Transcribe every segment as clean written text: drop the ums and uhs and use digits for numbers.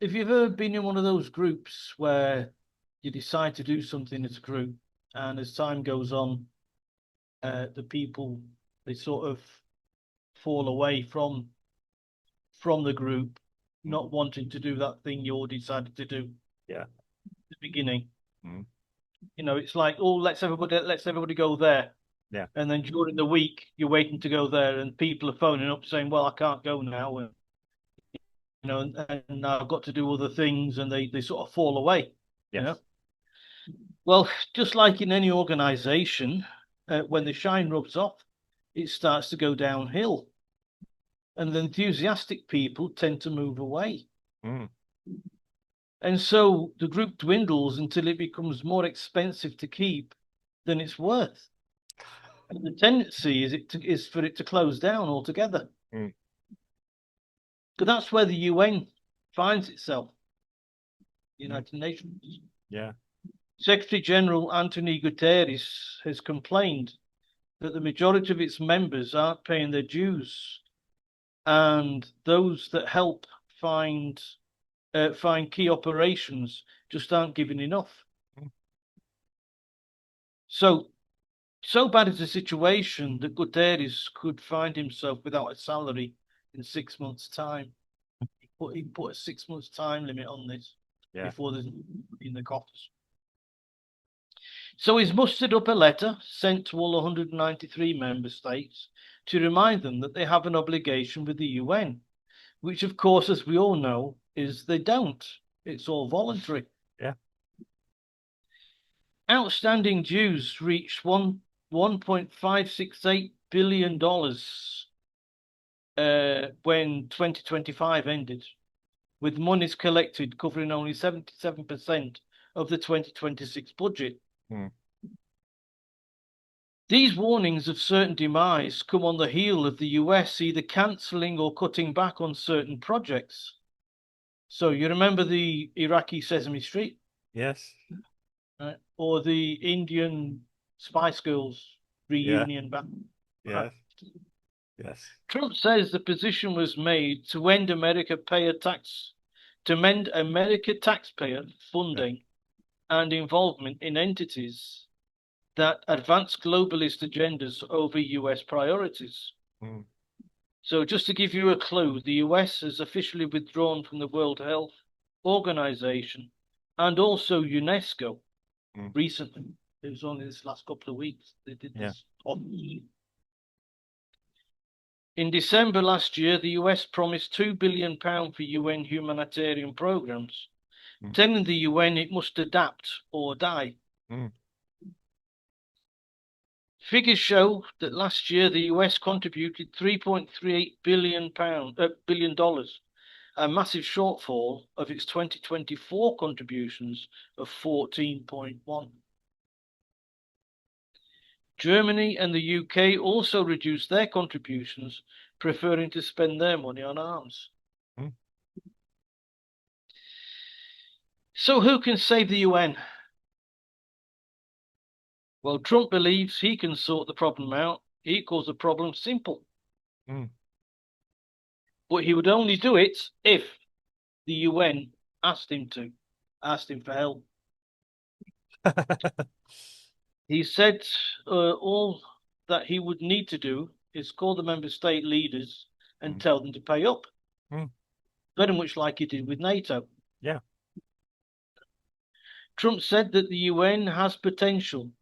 if you've ever been in one of those groups where you decide to do something as a group, and as time goes on, the people they sort of fall away from the group, not wanting to do that thing you all decided to do Yeah. at the beginning. Mm. It's like, oh, let's everybody go there. Yeah. And then during the week, you're waiting to go there, and people are phoning up saying, "Well, I can't go now," and I've got to do other things, and they sort of fall away. You Yes. know, well, just like in any organization, when the shine rubs off, it starts to go downhill, and the enthusiastic people tend to move away. Mm. And so the group dwindles until it becomes more expensive to keep than it's worth. And the tendency is for it to close down altogether. Mm. Because that's where the UN finds itself, the United Nations. Yeah. Secretary General Anthony Guterres has complained that the majority of its members aren't paying their dues, and those that help find key operations just aren't given enough. Mm. So bad is the situation that Guterres could find himself without a salary in 6 months' time. He put a 6 months' time limit on this Yeah. before there's in the coffers. So he's mustered up a letter sent to all 193 member states to remind them that they have an obligation with the UN, which, of course, as we all know, is they don't. It's all voluntary. Yeah. Outstanding dues reached $1.568 billion when 2025 ended, with monies collected covering only 77% of the 2026 budget. Mm. These warnings of certain demise come on the heel of the US either cancelling or cutting back on certain projects. So you remember the Iraqi Sesame Street? Yes. Right? Or the Indian Spice Girls Yeah. reunion back. Yes. Yes. Trump says the position was made to end America taxpayer Yeah. funding and involvement in entities that advance globalist agendas over US priorities. Mm. So just to give you a clue, the US has officially withdrawn from the World Health Organization and also UNESCO Mm. recently. It was only this last couple of weeks they did Yeah. this. In December last year, the US promised £2 billion for UN humanitarian programs, Mm. telling the UN it must adapt or die. Mm. Figures show that last year the US contributed $3.38 billion, a massive shortfall of its 2024 contributions of 14.1. Germany and the UK also reduced their contributions, preferring to spend their money on arms. Mm. So who can save the UN? Well, Trump believes he can sort the problem out. He calls the problem simple. Mm. But he would only do it if the UN asked him for help. He said all that he would need to do is call the member state leaders and Mm. tell them to pay up. Mm. Very much like he did with NATO. Yeah. Trump said that the UN has potential,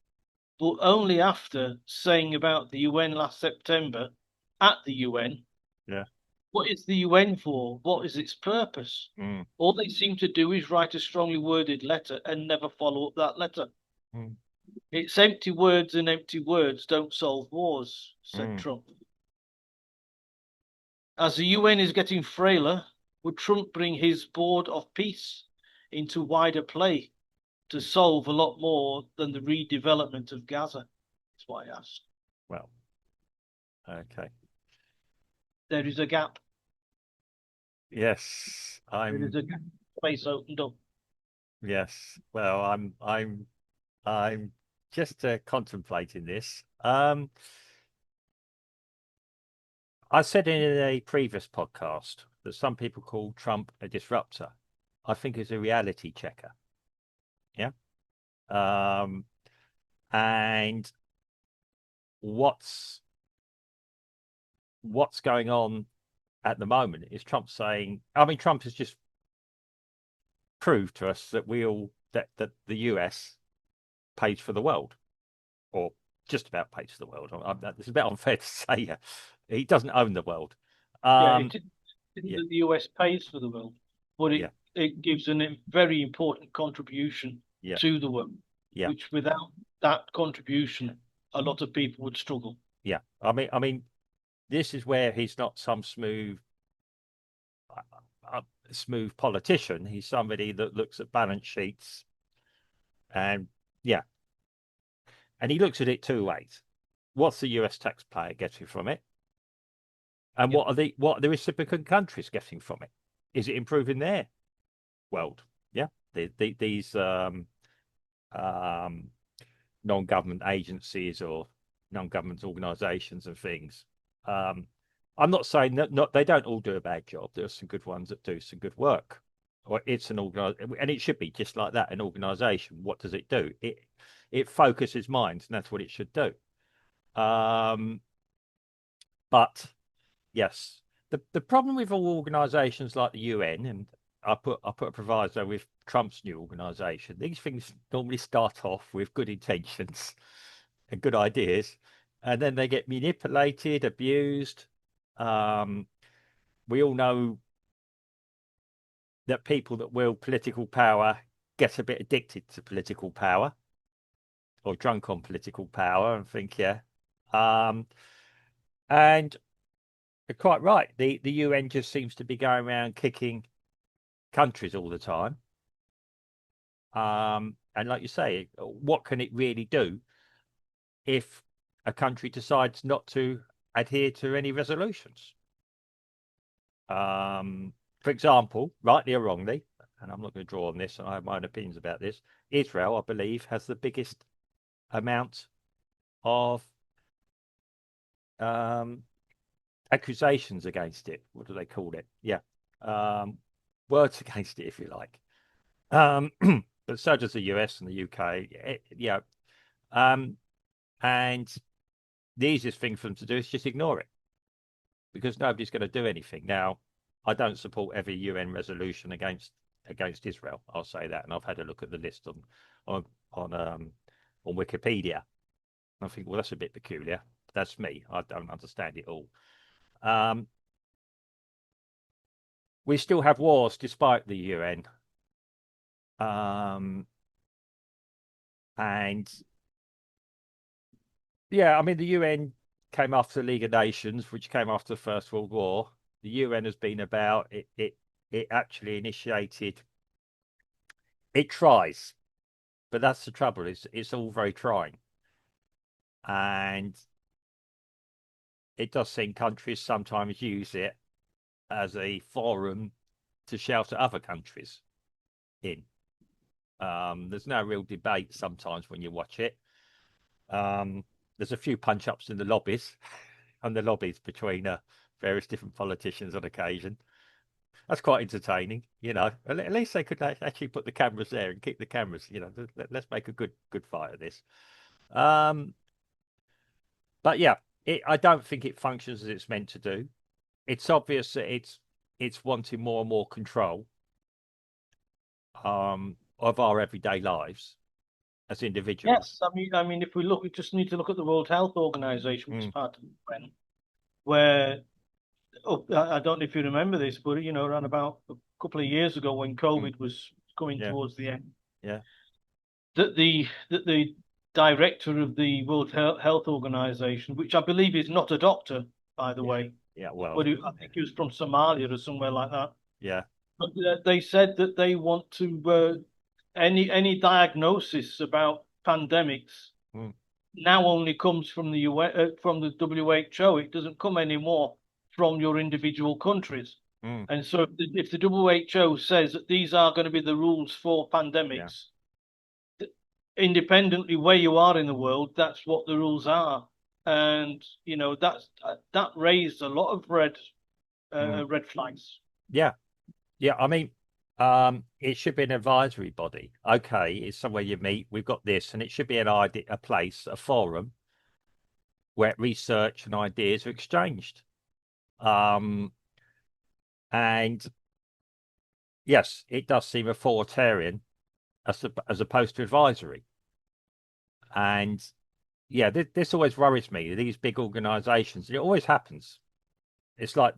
but only after saying about the UN last September at the UN, Yeah. what is the UN for? What is its purpose? Mm. All they seem to do is write a strongly worded letter and never follow up that letter. Mm. It's empty words, and empty words don't solve wars, said Mm. Trump. As the UN is getting frailer, would Trump bring his board of peace into wider play to solve a lot more than the redevelopment of Gaza? That's what I asked. Well, okay. There is a gap. Yes. There is a gap. Space opened up. Yes. Well, I'm just contemplating this. I said in a previous podcast that some people call Trump a disruptor. I think is a reality checker. Yeah. And what's going on at the moment is Trump saying, I mean, Trump has just proved to us that that the US pays for the world, or just about pays for the world. It's a bit unfair to say. He doesn't own the world. Yeah, it isn't Yeah, that the US pays for the world, but yeah, it gives a very important contribution yeah, to the world, yeah, which without that contribution, a lot of people would struggle. yeah. I mean, this is where he's not some smooth politician. He's somebody that looks at balance sheets, and yeah, and he looks at it two ways. What's the US taxpayer getting from it? And Yeah. what are the recipient countries getting from it? Is it improving their world? Yeah. These um, non-government agencies or non-government organizations and things. I'm not saying that they don't all do a bad job. There are some good ones that do some good work. Or it's an organization, and it should be just like that. An organization. What does it do? It focuses minds, and that's what it should do. But yes, the problem with all organisations like the UN, and I put a proviso with Trump's new organisation. These things normally start off with good intentions and good ideas, and then they get manipulated, abused. We all know that people that wield political power get a bit addicted to political power or drunk on political power and think, yeah. And you're quite right. The UN just seems to be going around kicking countries all the time. And like you say, what can it really do if a country decides not to adhere to any resolutions? For example, rightly or wrongly, and I'm not going to draw on this, and I have my own opinions about this. Israel, I believe, has the biggest amount of accusations against it. What do they call it? Yeah. Words against it, if you like. But so does the US and the UK. Yeah. And the easiest thing for them to do is just ignore it because nobody's going to do anything. Now, I don't support every UN resolution against Israel. I'll say that, and I've had a look at the list on Wikipedia. I think, well, that's a bit peculiar. That's me. I don't understand it all. We still have wars despite the UN. And yeah, I mean, the UN came after the League of Nations, which came after the First World War. The UN has been about it. It actually initiated. It tries, but that's the trouble. It's all very trying, and it does seem countries sometimes use it as a forum to shout at other countries in. There's no real debate sometimes when you watch it. There's a few punch ups in the lobbies and the lobbies between various different politicians on occasion. That's quite entertaining, you know. At least they could actually put the cameras there and keep the cameras. You know, let's make a good fight of this. But yeah, I don't think it functions as it's meant to do. It's obvious that it's wanting more and more control of our everyday lives as individuals. Yes, I mean, if we look, we just need to look at the World Health Organization, which is Mm, part of the UN, where I don't know if you remember this, but around about a couple of years ago when mm, COVID was coming yeah, towards the end, yeah, that the director of the World Health Organization, which I believe is not a doctor, by the yeah, way, yeah. Well, but I think he was from Somalia or somewhere like that. yeah, But they said that they want to any diagnosis about pandemics mm, now only comes from the from the WHO. It doesn't come anymore from your individual countries. mm, And so if the WHO says that these are going to be the rules for yeah, pandemics, independently where you are in the world, that's what the rules are. And that raised a lot of mm, red flags. yeah, yeah. I mean. It should be an advisory body. Okay, it's somewhere you meet. We've got this, and it should be a place, a forum where research and ideas are exchanged. And yes, it does seem authoritarian as opposed to advisory. And yeah, this always worries me. These big organizations, it always happens. It's like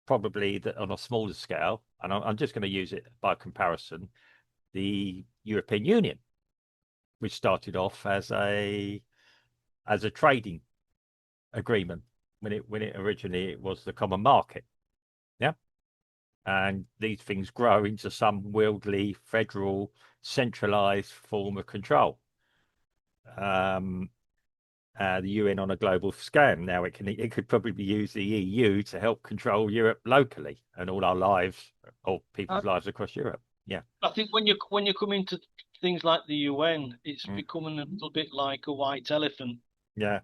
probably on a smaller scale, and I'm just going to use it by comparison, the European Union, which started off as a trading agreement when it originally it was the common market. Yeah. And these things grow into some wildly federal centralized form of control. The UN on a global scale. Now it could probably use the EU to help control Europe locally and all our lives or people's lives across Europe. Yeah. I think when you come into things like the UN, it's becoming a little bit like a white elephant. Yeah.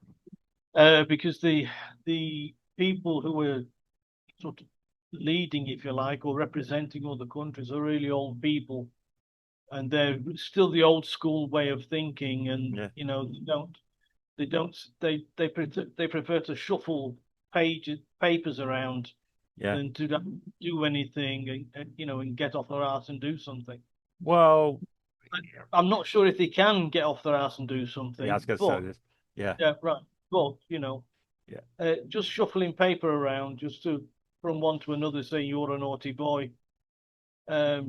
Because the people who are sort of leading, if you like, or representing other countries are really old people, and they're still the old school way of thinking, and Yeah. they prefer to shuffle papers around Yeah. than to do anything, and get off their ass and do something. Well, I'm not sure if they can get off their ass and do something, yeah, I was going to but say this. Yeah. yeah, right. But Yeah. just shuffling paper around just from one to another, saying you're a naughty boy. I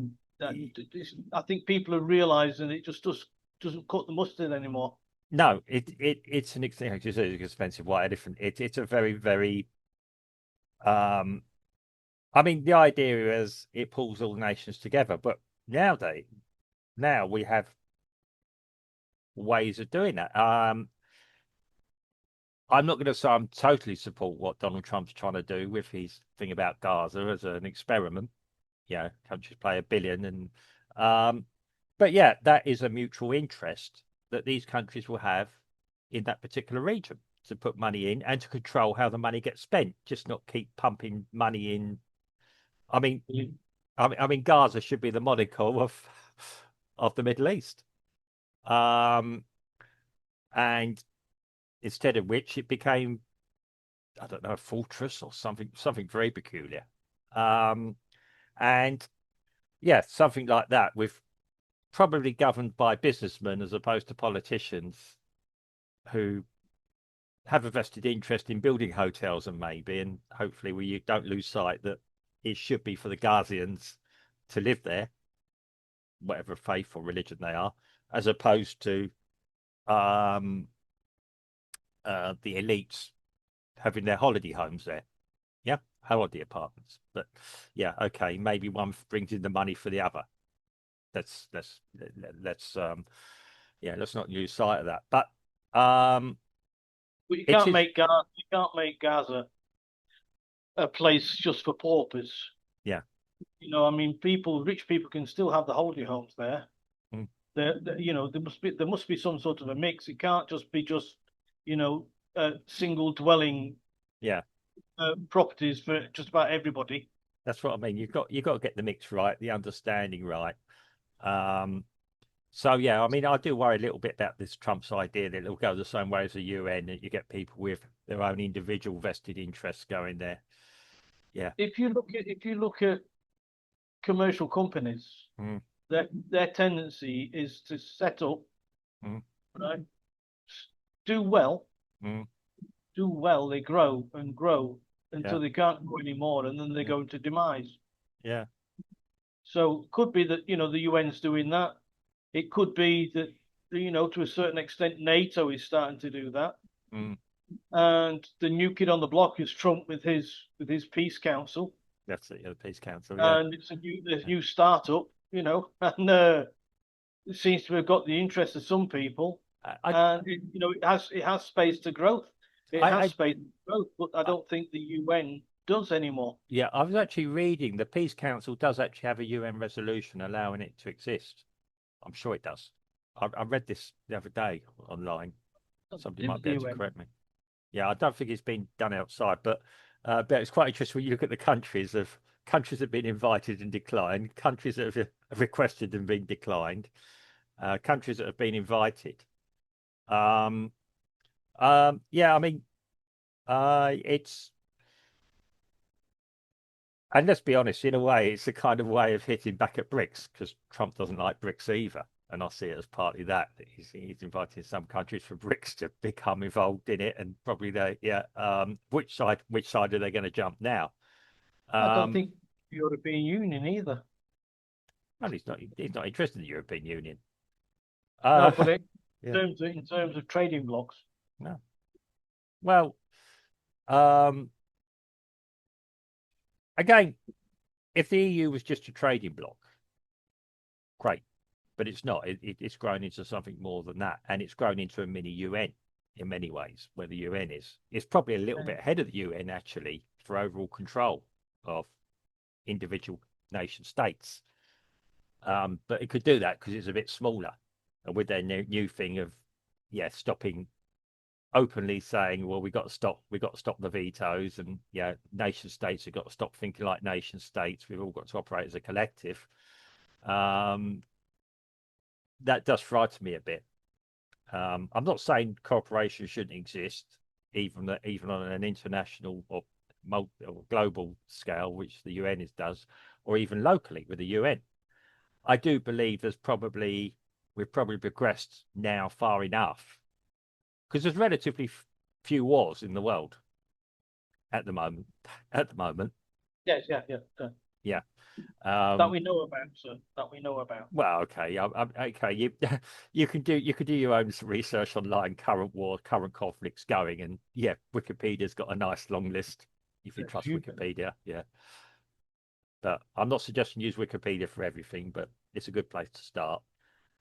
think people are realizing it just doesn't cut the mustard anymore. No, it's an expensive white elephant. It's a very, very I mean, the idea is it pulls all nations together, but now we have ways of doing that. I'm not going to say I'm totally support what Donald Trump's trying to do with his thing about Gaza as an experiment. Yeah, countries play $1 billion, but yeah, that is a mutual interest that these countries will have in that particular region to put money in and to control how the money gets spent, just not keep pumping money in. I mean, Gaza should be the Monaco of the Middle East, and instead of which it became, I don't know, a fortress or something very peculiar. And yeah, something like that, with probably governed by businessmen as opposed to politicians who have a vested interest in building hotels, and hopefully we don't lose sight that it should be for the Gazians to live there, whatever faith or religion they are, as opposed to the elites having their holiday homes there. Yeah, holiday apartments. But yeah, okay, maybe one brings in the money for the other. Let's let's not lose sight of that. But you can't make Gaza a place just for paupers. Yeah. I mean, rich people can still have the holiday homes there. Mm. There must be some sort of a mix. It can't just be single dwelling properties for just about everybody. That's what I mean. You've got to get the mix right, the understanding right. So yeah, I mean, I do worry a little bit about this Trump's idea that it'll go the same way as the UN, that you get people with their own individual vested interests going there. Yeah. If you look at commercial companies, their tendency is to set up, right, do well, they grow and grow until they can't grow anymore, and then they go into demise. Yeah. So it could be that the UN's doing that. It could be that to a certain extent NATO is starting to do that. And the new kid on the block is Trump with his peace council. That's it, the peace council. Yeah. And it's a new startup, and it seems to have got the interest of some people. And it has space to growth. It has space to growth, but I don't think the UN does anymore. Yeah, I was actually reading the Peace Council does actually have a UN resolution allowing it to exist. I'm sure it does. I read this the other day online. Somebody might be able to correct me. Yeah, I don't think it's been done outside, but it's quite interesting when you look at the countries of countries that have been invited and declined, countries that have requested and been declined, countries that have been invited. Yeah, I mean, it's, and let's be honest, in a way, it's a kind of way of hitting back at BRICS, because Trump doesn't like BRICS either. And I see it as partly that he's inviting some countries from BRICS to become involved in it, and probably which side are they going to jump now? I don't think the European Union either. Well, he's not interested in the European Union. No, but Yeah. in terms of trading blocks. No. Well, again, if the EU was just a trading bloc, great, but it's not. It's grown into something more than that, and it's grown into a mini UN in many ways. Where the UN is, it's probably a little bit ahead of the UN actually for overall control of individual nation states. But it could do that because it's a bit smaller, and with their new thing of stopping, openly saying, well, we got to stop the vetoes, and nation states have got to stop thinking like nation states. We've all got to operate as a collective. That does frighten me a bit. I'm not saying cooperation shouldn't exist, even on an international or global scale, which the UN does, or even locally with the UN. I do believe we've probably progressed now far enough, because there's relatively few wars in the world at the moment. Yes, yeah. That we know about, sir. That we know about. Well, okay, okay. You can do your own research online. Current war, current conflicts going, and Wikipedia's got a nice long list if you trust Wikipedia. Yeah, but I'm not suggesting use Wikipedia for everything, but it's a good place to start,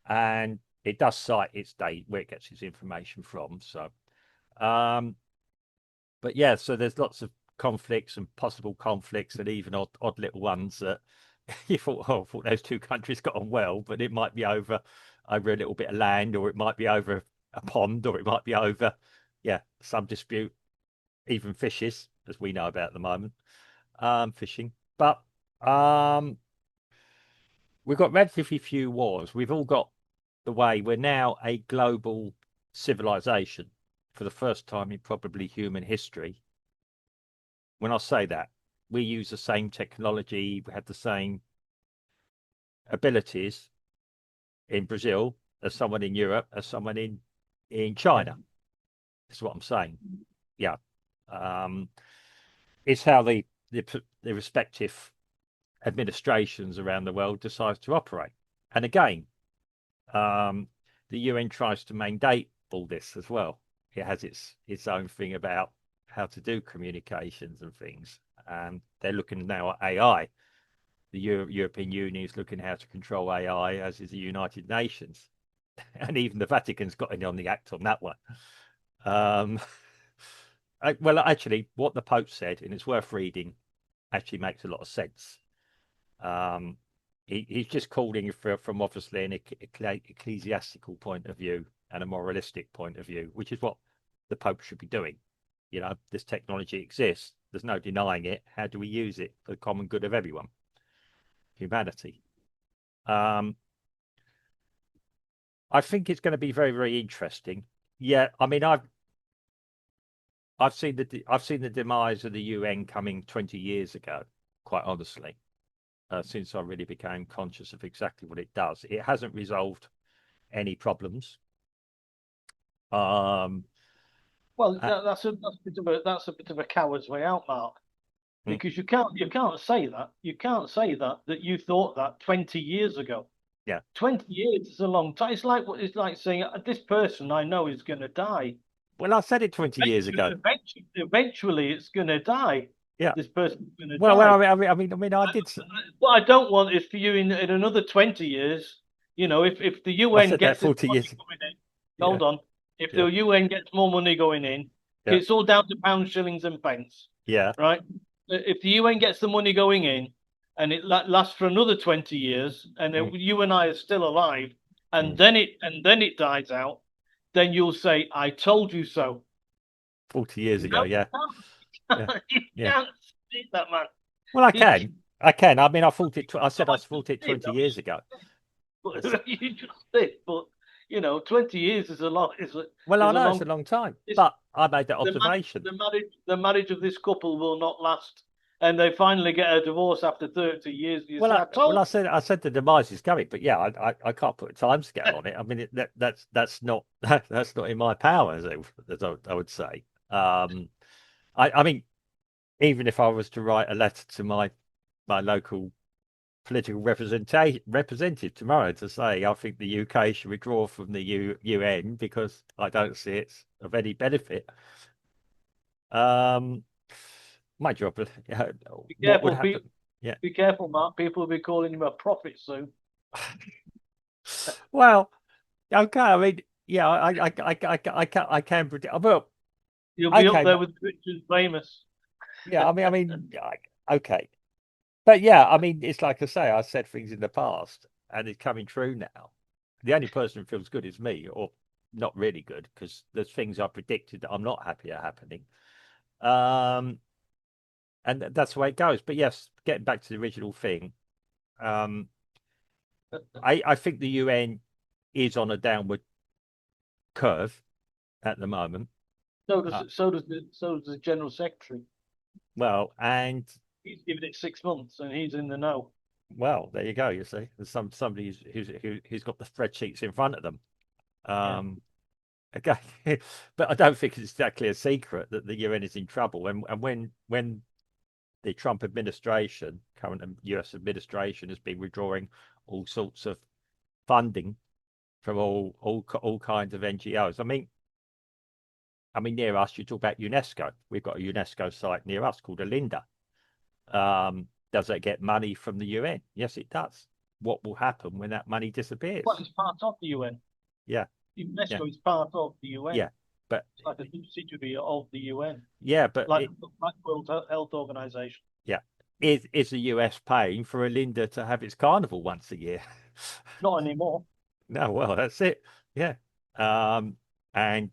and it does cite its date where it gets its information from. So, but so there's lots of conflicts and possible conflicts, and even odd little ones that you thought, I thought those two countries got on well, but it might be over a little bit of land, or it might be over a pond, or it might be over some dispute, even fishes, as we know about at the moment, fishing. But we've got relatively few wars. We've all got the way. We're now a global civilization for the first time in probably human history. When I say that, we use the same technology, we have the same abilities in Brazil as someone in Europe, as someone in China. That's what I'm saying. Yeah. It's how the respective administrations around the world decide to operate. And again, the UN tries to mandate all this as well. It has its own thing about how to do communications and things. And they're looking now at AI. The European Union is looking how to control AI, as is the United Nations. And even the Vatican's got in on the act on that one. Well, actually, what the Pope said, and it's worth reading, actually makes a lot of sense. He's just calling from obviously an ecclesiastical point of view and a moralistic point of view, which is what the Pope should be doing. This technology exists. There's no denying it. How do we use it for the common good of everyone? Humanity. I think it's going to be very, very interesting. Yeah, I mean, I've seen the demise of the UN coming 20 years ago, quite honestly, since I really became conscious of exactly what it does. It hasn't resolved any problems. Well, that's a bit of a coward's way out, Mark, because you can't say that that you thought that 20 years ago. Yeah, 20 years is a long time. It's like saying this person I know is going to die. Well, I said it 20 years ago. Eventually, it's going to die. Yeah, this person's going to die. Well, I mean, I did. What I don't want is for you in another 20 years. If the UN gets 40 years. Hold on. If the UN gets more money going in, it's all down to pounds, shillings, and pence. Yeah. Right. If the UN gets the money going in, and it lasts for another 20 years, and you and I are still alive, and then it dies out, then you'll say, "I told you so." 40 years ago, yeah. You can't see that, man. Well, I can. I can. I mean, I thought it. I said I thought it 20 years ago. You just did, but 20 years is a lot. Well, I Is a know it's long. a long time, It's, but I made that the observation. marriage of this couple will not last, and they finally get a divorce after 30 years. You Well, say, I, I well, told. I said the demise is coming, but yeah, I can't put a time scale on it. I mean, that's not that's not in my power, as I would say. I mean, even if I was to write a letter to my local political representative tomorrow to say I think the UK should withdraw from the UN because I don't see it's of any benefit. Um, my job, Be what would careful, happen? Yeah. be careful, Mark. People will be calling him a prophet soon. Well, okay. I mean, yeah, I can predict. Well, You'll be up okay, there with the rich and famous. yeah. Okay, but yeah, I mean, it's like I say, I said things in the past, and it's coming true now. The only person who feels good is me, or not really good, because there's things I predicted that I'm not happy are happening. Um, and that's the way it goes. But yes, getting back to the original thing, um, I think the UN is on a downward curve at the moment. So does the general secretary. Well, and He's given it 6 months, and he's in the know. well, there you go. You see, there's somebody who's got the spreadsheets in front of them. Yeah. Um, okay, but I don't think it's exactly a secret that the UN is in trouble. And when the Trump administration, current US administration, has been withdrawing all sorts of funding from all kinds of NGOs. I mean, near us, you talk about UNESCO. We've got a UNESCO site near us called Alinda. Does it get money from the UN? Yes, it does. What will happen when that money disappears? Well, it's part of the UN. Yeah, yeah, UNESCO is part of the UN. yeah. But It's like a subsidiary of the UN, yeah, but like World Health Organization. yeah. Is the US paying for Alinda to have its carnival once a year? Not anymore. No, well, that's it. Yeah. And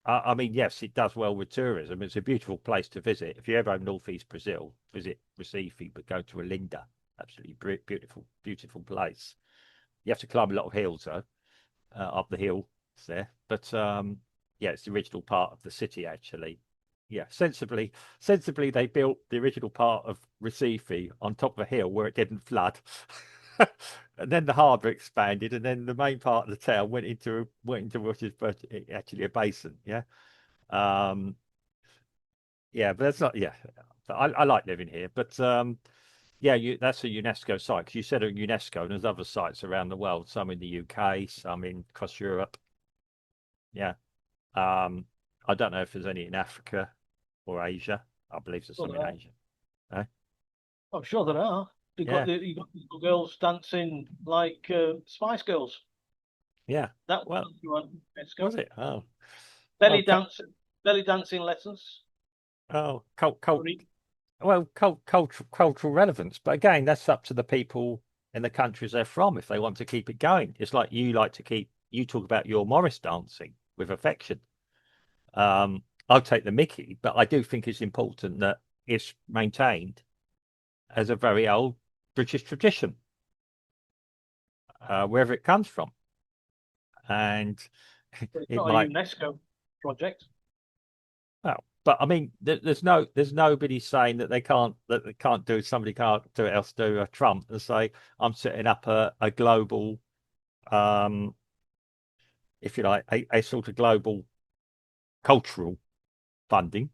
I mean, yes, it does well with tourism. It's a beautiful place to visit. If you ever in Northeast Brazil, visit Recife, but go to Olinda. Absolutely beautiful, beautiful place. You have to climb a lot of hills though, up the hill there. But yeah, it's the original part of the city actually. Yeah, sensibly they built the original part of Recife on top of a hill where it didn't flood. And then the harbour expanded, and then the main part of the town went into what is actually a basin. Yeah, um, yeah, but that's not. Yeah, but I like living here, but yeah, that's a UNESCO site because you said a UNESCO, and there's other sites around the world. Some in the UK, some in across Europe. Yeah, I don't know if there's any in Africa or Asia. I believe there's Well, some in Asia. Eh? I'm sure there are. Yeah, You got little girls dancing like Spice Girls. yeah. That was Well, UNESCO. was it? Oh, well, Belly dancing, belly dancing lessons. oh, Free. cultural relevance. But again, that's up to the people in the countries they're from if they want to keep it going. It's like you talk about your Morris dancing with affection. I'll take the Mickey, but I do think it's important that it's maintained as a very old British tradition, wherever it comes from. And But it's it not a might, UNESCO project. well, but I mean, there's nobody saying that somebody can't do it else do a Trump and say, I'm setting up a global, um, if you like, a sort of global cultural funding.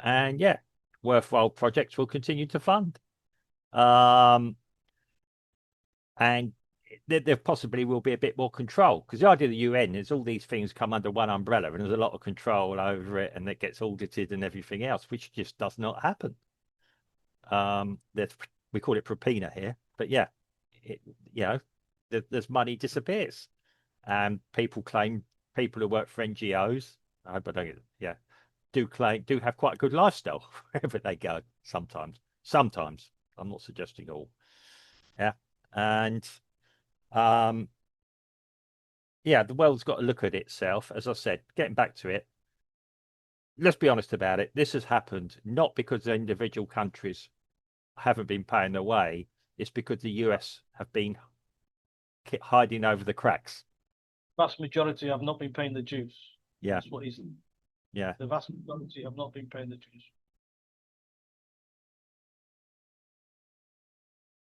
And yeah, worthwhile projects will continue to fund. Um, and there possibly will be a bit more control because the idea of the UN is all these things come under one umbrella and there's a lot of control over it and it gets audited and everything else, which just does not happen. We call it propina here, but yeah, it, you know, there's money disappears, and people who work for NGOs. I hope I don't get, yeah, do have quite a good lifestyle wherever they go. Sometimes I'm not suggesting all. Yeah, and um, yeah, the world's got to look at itself. As I said, getting back to it, let's be honest about it. This has happened not because the individual countries haven't been paying their way, it's because the US have been hiding over the cracks. Vast majority have not been paying the dues. Yeah. That's what he's. Yeah. The vast majority have not been paying the dues.